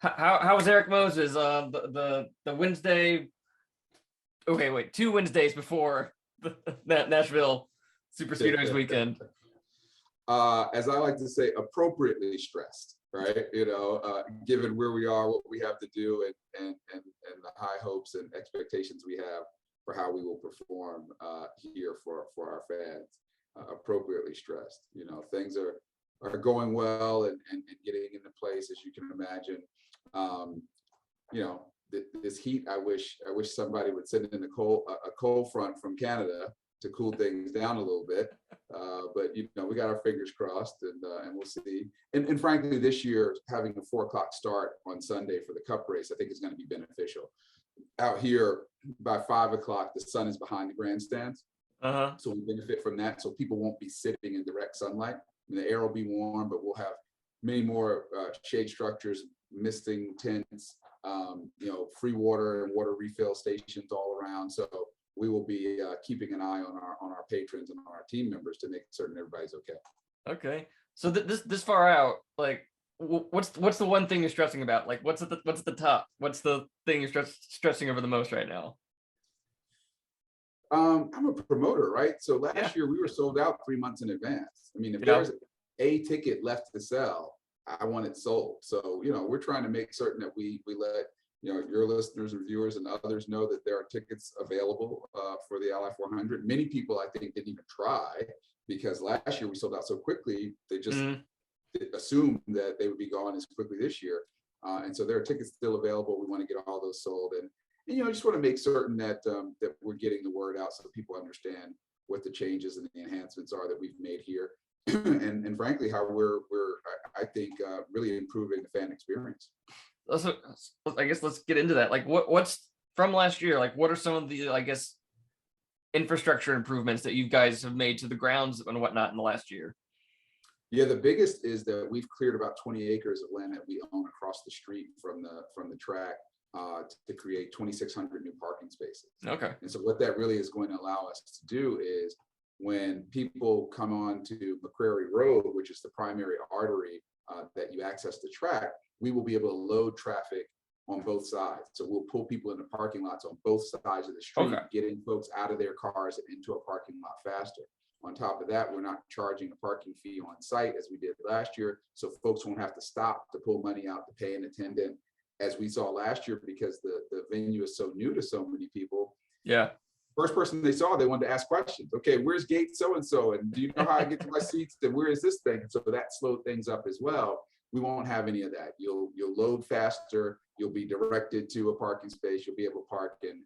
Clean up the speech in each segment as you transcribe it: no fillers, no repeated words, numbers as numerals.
How was Erik Moses? The Wednesday. Okay, wait, 2 Wednesdays before the Nashville Superspeedway's weekend. As I like to say, appropriately stressed, right? Given where we are, what we have to do, and the high hopes and expectations we have for how we will perform here for our fans. Appropriately stressed. Things are going well and getting into place, as you can imagine. This heat, I wish somebody would send in a cold front from Canada to cool things down a little bit. But we got our fingers crossed, and we'll see. And frankly, this year having a 4:00 start on Sunday for the Cup race, I think is going to be beneficial. Out here by 5:00, the sun is behind the grandstands, so we benefit from that. So people won't be sitting in direct sunlight. The air will be warm, but we'll have many more shade structures, misting tents, free water and water refill stations all around. So we will be keeping an eye on our patrons and on our team members to make certain everybody's okay. Okay. So this far out, like, what's the one thing you're stressing about? Like, what's the top? What's the thing you're stressing over the most right now? I'm a promoter, right? So last year we were sold out 3 months in advance. I mean, if there's a ticket left to sell, I want it sold. So, we're trying to make certain that we let, your listeners and viewers and others know that there are tickets available for the Ally 400. Many people, I think, didn't even try because last year we sold out so quickly. They just assumed that they would be gone as quickly this year. And so there are tickets still available. We want to get all those sold. And I just want to make certain that that we're getting the word out so people understand what the changes and the enhancements are that we've made here. and frankly, how we're I think really improving the fan experience. So I guess let's get into that. Like, what's from last year? Like, what are some of the, I guess, infrastructure improvements that you guys have made to the grounds and whatnot in the last year? Yeah, the biggest is that we've cleared about 20 acres of land that we own across the street from the track to create 2,600 new parking spaces. Okay. And so what that really is going to allow us to do is when people come on to McCrary Road, which is the primary artery that you access the track, we will be able to load traffic on both sides. So we'll pull people into parking lots on both sides of the street, getting folks out of their cars and into a parking lot faster. On top of that, we're not charging a parking fee on site as we did last year. So folks won't have to stop to pull money out to pay an attendant as we saw last year because the venue is so new to so many people. Yeah. First person they saw, they wanted to ask questions. Okay, where's gate so-and-so? And do you know how I get to my seats? And where is this thing? And so that slowed things up as well. We won't have any of that. You'll load faster. You'll be directed to a parking space. You'll be able to park and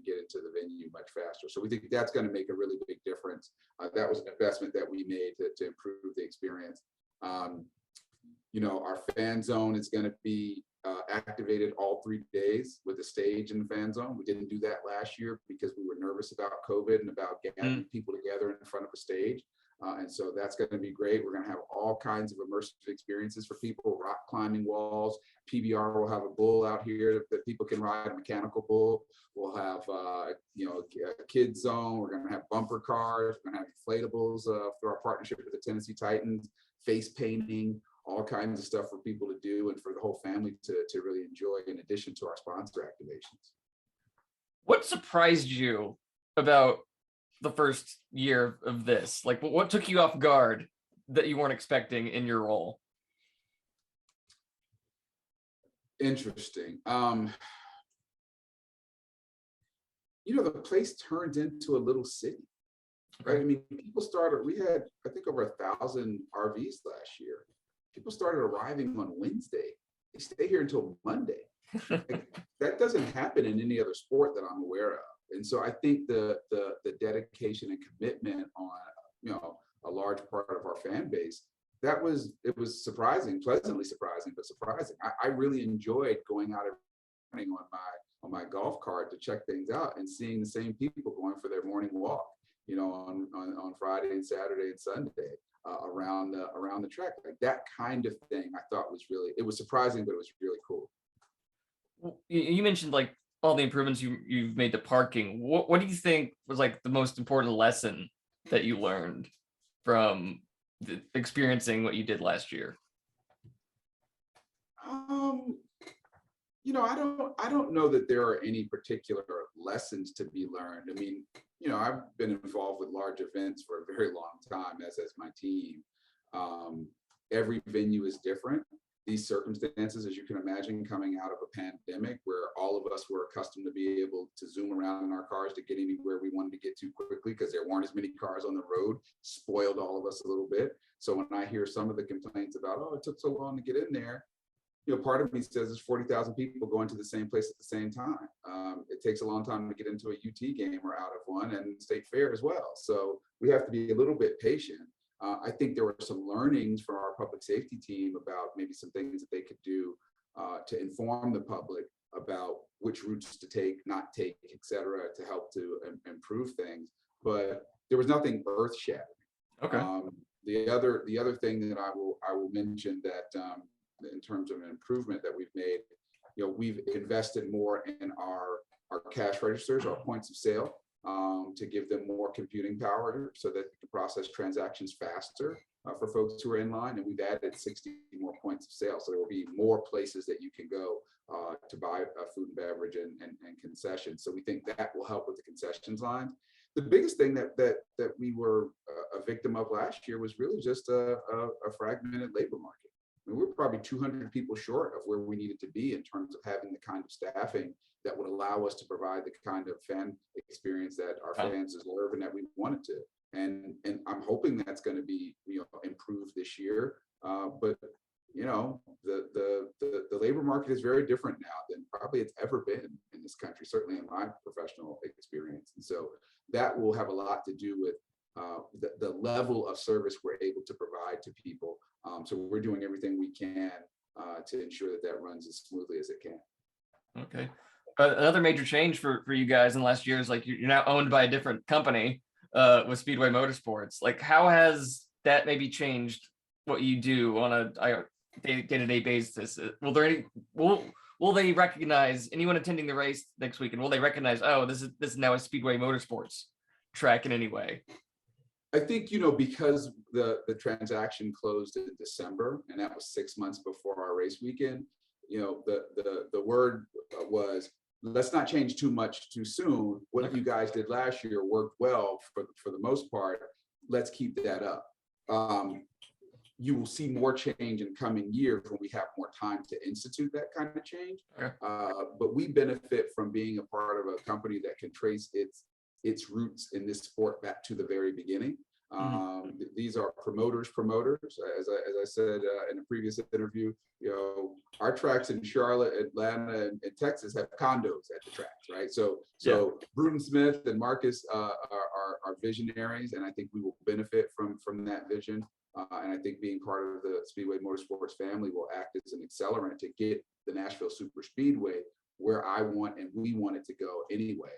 get into the venue much faster. So we think that's going to make a really big difference. That was an investment that we made to improve the experience. Our fan zone is going to be activated all 3 days with a stage in the fan zone. We didn't do that last year because we were nervous about COVID and about gathering people together in front of a stage. And so that's going to be great. We're going to have all kinds of immersive experiences for people, rock climbing walls. PBR will have a bull out here that people can ride, a mechanical bull. We'll have, a kids zone. We're going to have bumper cars. We're going to have inflatables through our partnership with the Tennessee Titans, face painting, all kinds of stuff for people to do and for the whole family to really enjoy in addition to our sponsor activations. What surprised you about the first year of this? Like, what took you off guard that you weren't expecting in your role? Interesting. The place turned into a little city, right? I mean, people started, we had, I think, over 1,000 RVs last year. People started arriving on Wednesday. They stay here until Monday. That doesn't happen in any other sport that I'm aware of. And so I think the dedication and commitment on, a large part of our fan base, it was surprising, pleasantly surprising, but surprising. I really enjoyed going out every morning on my golf cart to check things out and seeing the same people going for their morning walk, on Friday and Saturday and Sunday around the track. Like that kind of thing, I thought it was surprising, but it was really cool. You mentioned like all the improvements you've made to parking. What do you think was like the most important lesson that you learned from experiencing what you did last year? I don't know that there are any particular lessons to be learned. I mean, I've been involved with large events for a very long time, as has my team. Every venue is different. These circumstances, as you can imagine, coming out of a pandemic where all of us were accustomed to be able to zoom around in our cars to get anywhere we wanted to get to quickly because there weren't as many cars on the road, spoiled all of us a little bit. So when I hear some of the complaints about, oh, it took so long to get in there, part of me says there's 40,000 people going to the same place at the same time. It takes a long time to get into a UT game or out of one, and state fair as well. So we have to be a little bit patient. I think there were some learnings from our public safety team about maybe some things that they could do to inform the public about which routes to take, not take, et cetera, to help to improve things. But there was nothing earth shattering. Okay. The other thing that I will mention that in terms of an improvement that we've made, we've invested more in our cash registers, our points of sale, to give them more computing power so that we can process transactions faster for folks who are in line. And we've added 60 more points of sale. So there will be more places that you can go to buy food and beverage and concessions. So we think that will help with the concessions line. The biggest thing that we were a victim of last year was really just a fragmented labor market. I mean, we're probably 200 people short of where we needed to be in terms of having the kind of staffing that would allow us to provide the kind of fan experience that our fans deserve and that we wanted to. And I'm hoping that's going to be improved this year. But the labor market is very different now than probably it's ever been in this country, certainly in my professional experience. And so that will have a lot to do with the level of service we're able to provide to people. So we're doing everything we can to ensure that runs as smoothly as it can. Okay. Another major change for you guys in the last year is like you're now owned by a different company with Speedway Motorsports. Like, how has that maybe changed what you do on a day-to-day basis? Will they recognize anyone attending the race next weekend? Will they recognize, oh, this is now a Speedway Motorsports track in any way? I think, because the transaction closed in December, and that was 6 months before our race weekend, the word was, let's not change too much too soon. What you guys did last year worked well for the most part. Let's keep that up. You will see more change in coming years when we have more time to institute that kind of change. Okay. But we benefit from being a part of a company that can trace its roots in this sport back to the very beginning. These are promoters. As I said in a previous interview, our tracks in Charlotte, Atlanta, and Texas have condos at the tracks, right? So Bruton Smith and Marcus are visionaries, and I think we will benefit from that vision. And I think being part of the Speedway Motorsports family will act as an accelerant to get the Nashville Superspeedway where I want and we want it to go anyway.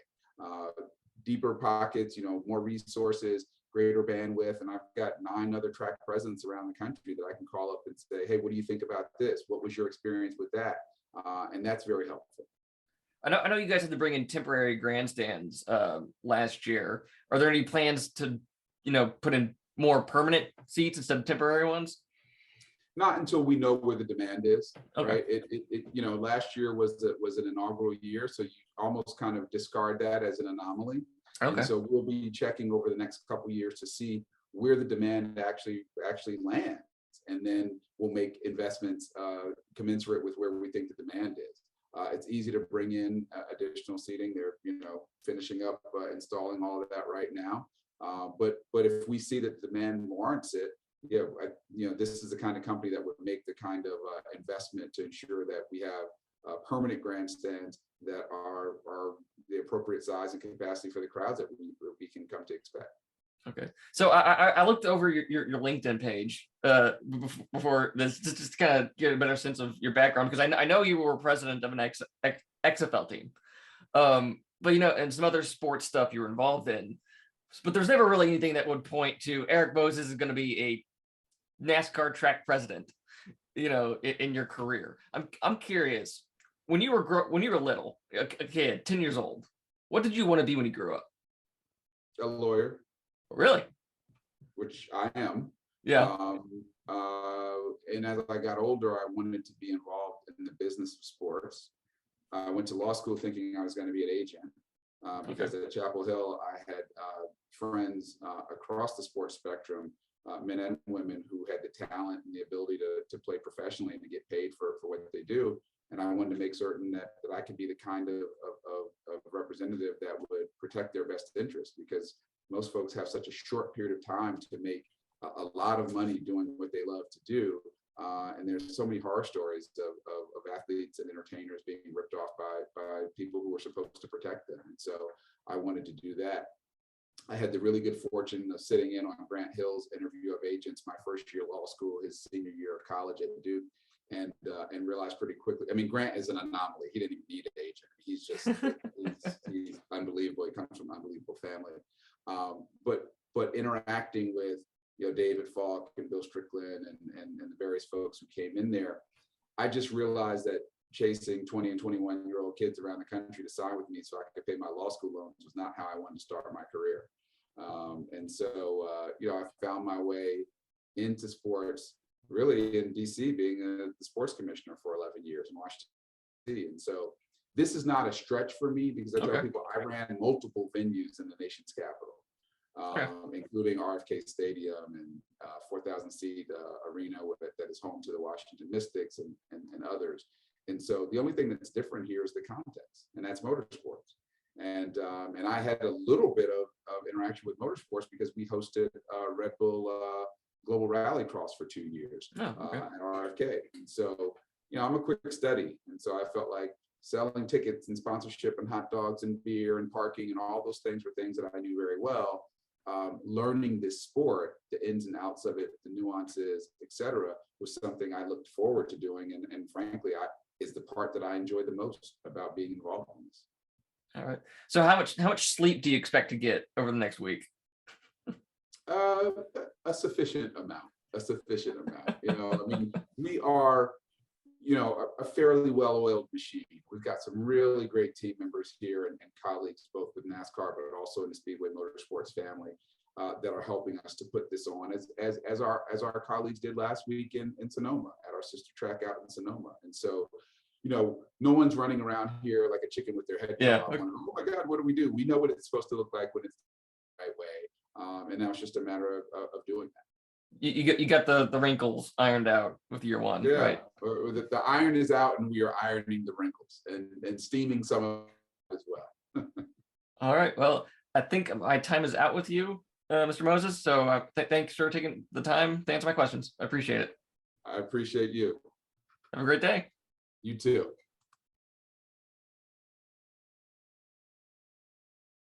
Deeper pockets, more resources, greater bandwidth, and I've got 9 other track presidents around the country that I can call up and say, hey, what do you think about this? What was your experience with that? And that's very helpful. I know you guys had to bring in temporary grandstands last year. Are there any plans to, put in more permanent seats instead of temporary ones? Not until we know where the demand is. Okay. Right? It last year was an inaugural year, so you almost kind of discard that as an anomaly. Okay. And so we'll be checking over the next couple of years to see where the demand actually lands, and then we'll make investments commensurate with where we think the demand is. It's easy to bring in additional seating. They're finishing up installing all of that right now. But if we see that demand warrants it, this is the kind of company that would make the kind of investment to ensure that we have permanent grandstands that are the appropriate size and capacity for the crowds that we can come to expect. Okay, so I looked over your LinkedIn page before this just to kind of get a better sense of your background, because I know you were president of an XFL team, but and some other sports stuff you were involved in, but there's never really anything that would point to Erik Moses is going to be a NASCAR track president, in your career. I'm curious, when you were little, a kid, 10 years old, what did you want to be when you grew up? A lawyer. Really? Which I am. Yeah. And as I got older, I wanted to be involved in the business of sports. I went to law school thinking I was going to be an agent because at Chapel Hill, I had friends across the sports spectrum, men and women who had the talent and the ability to play professionally and to get paid for what they do. And I wanted to make certain that I could be the kind of representative that would protect their best interest, because most folks have such a short period of time to make a lot of money doing what they love to do. And there's so many horror stories of athletes and entertainers being ripped off by people who were supposed to protect them. And so I wanted to do that. I had the really good fortune of sitting in on Grant Hill's interview of agents my first year of law school, his senior year of college at Duke, and realized pretty quickly. I mean, Grant is an anomaly. He didn't even need an agent. He's just he's unbelievable. He comes from an unbelievable family. But interacting with David Falk and Bill Strickland and the various folks who came in there, I just realized that chasing 20 and 21-year-old kids around the country to sign with me so I could pay my law school loans was not how I wanted to start my career. And so, I found my way into sports really in DC, being the sports commissioner for 11 years in Washington DC. And so this is not a stretch for me, because I tell people I ran multiple venues in the nation's capital, including RFK Stadium and 4,000 seat arena that is home to the Washington Mystics and others. And so the only thing that's different here is the context, and that's motorsports. And I had a little bit of interaction with motorsports because we hosted Red Bull Global Rallycross for 2 years at RFK. And so, I'm a quick study. And so I felt like selling tickets and sponsorship and hot dogs and beer and parking and all those things were things that I knew very well. Learning this sport, the ins and outs of it, the nuances, etc., was something I looked forward to doing. And frankly, is the part that I enjoy the most about being involved in this. All right. So how much sleep do you expect to get over the next week? A sufficient amount. I mean, we are, a fairly well-oiled machine. We've got some really great team members here and colleagues, both with NASCAR, but also in the Speedway Motorsports family, that are helping us to put this on, as our colleagues did last week in Sonoma at our sister track out in Sonoma. And so, no one's running around here like a chicken with their head cut off. Wondering, oh my God, what do we do? We know what it's supposed to look like when it's the right way, and now it's just a matter of doing that. You got the wrinkles ironed out with year one, right? The iron is out, and we are ironing the wrinkles and steaming some of it as well. All right. Well, I think my time is out with you, Mr. Moses. So thanks for taking the time to answer my questions. I appreciate it. I appreciate you. Have a great day. You too.